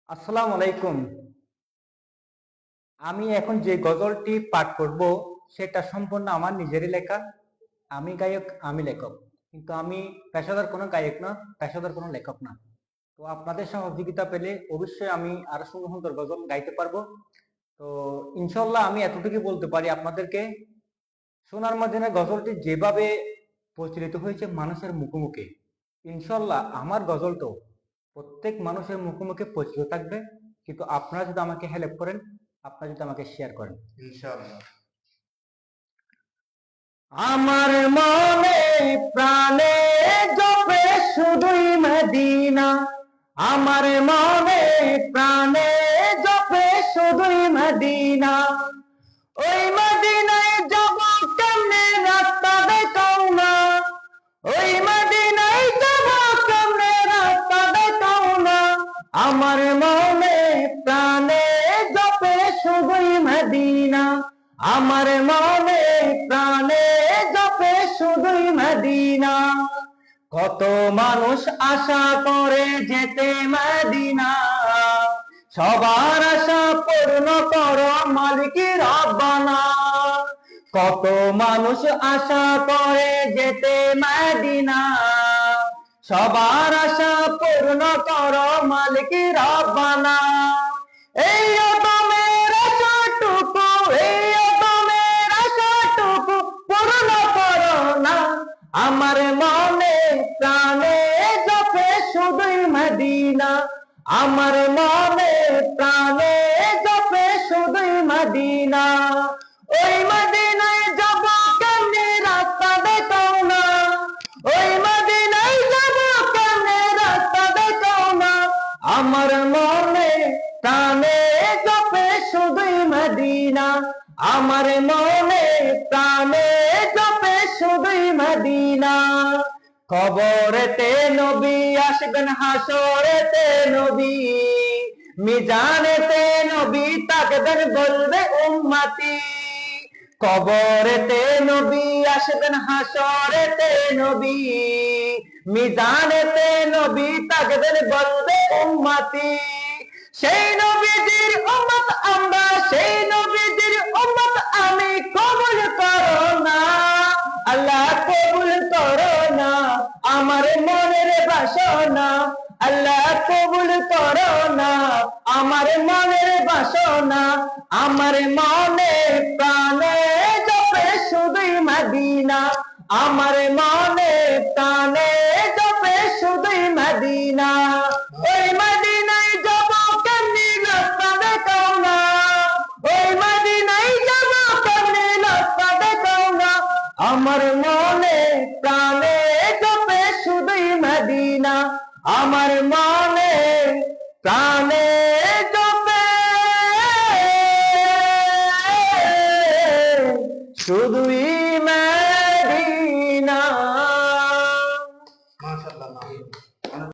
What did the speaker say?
আসসালামু আলাইকুম। আমি এখন যে গজলটি পাঠ করব সেটা সম্পূর্ণ আমার নিজেরই লেখা। আমি গায়ক, আমি লেখক। কিন্তু আমি পেশাদার কোনো গায়ক না, পেশাদার কোনো লেখক না। তো আপনাদের সহযোগিতা পেলে অবশ্যই আমি আরো সুন্দর সুন্দর গজল গাইতে পারবো। তো ইনশাল্লাহ আমি এতটুকু বলতে পারি আপনাদেরকে, সোনার মদিনা গজলটি যেভাবে প্রচলিত হয়েছে মানুষের মুখে মুখে, ইনশাল্লাহ আমার গজলটাও প্রত্যেক মানুষের মুখে মুখে প্রচলিত থাকবে। কিন্তু আপনারা যদি আমাকে হেল্প করেন, আপনারা যদি আমাকে শেয়ার করেন, ইনশাআল্লাহ। আমার মনে প্রাণে জপে শুধুই মদিনা, আমার মনে প্রাণে জপে শুধুই মদিনা। ওই মদিনায় যাব কেমনে রাস্তা দেখাও না, ওই মদিনায় যাব কেমনে রাস্তা দেখাও না। আমার মনে প্রাণে জপে শুধুই মদিনা, আমার মনে প্রাণে জপে শুধুই মদিনা। কত মানুষ আশা করে যেতে মদিনা, সবার আশা পূর্ণ করো মালিক রব্বানা। কত মানুষ আশা করে যেতে মদিনা, সবার আশা পূর্ণ করো মালিক রব্বানা। এই অদমের আশাটুকু, এই অদমের আশাটুকু পূর্ণ করো না। আমার মনে প্রাণে জপে শুধুই মদিনা, আমার মনে প্রাণে জপে শুধুই মদিনা। ওই মদিনায় যাব কেমনে রাস্তা দেখাও না, ওই মদিনায় যাব কেমনে রাস্তা দেখাও না। আমার মনে প্রাণে জপে শুধুই মদিনা, আমার মনে প্রাণে জপে শুধুই মদিনা। কবরেতে নবী আসবেন, হাসরেতে নবী, মিজানেতে নবী তাকবেন, বলবে উম্মতি। কবরেতে নবী আসবেন, হাসরেতে নবী, মিজানেতে নবী তাকবেন, বলবে উম্মতি। সেই নবীজির উম্মত আমরা, সেই নবীজির উম্মত আমি, কবুল করো না আল্লাহ, কবুল করো না আমার মনের বাসনা। আল্লাহ কবুল করো না আমার মনের বাসনা। আমার মনে প্রাণে জপে শুধুই মদিনা, আমার মনে প্রাণে জপে শুধুই মদিনা। ওই মদিনায় যাব কেমনি রাস্তা দেখাও না, ওই মদিনায় যাব কেমনি রাস্তা দেখাও না। আমার মনে প্রাণে জপে শুধুই মদিনা, আমার মনে প্রাণে জপে শুধুই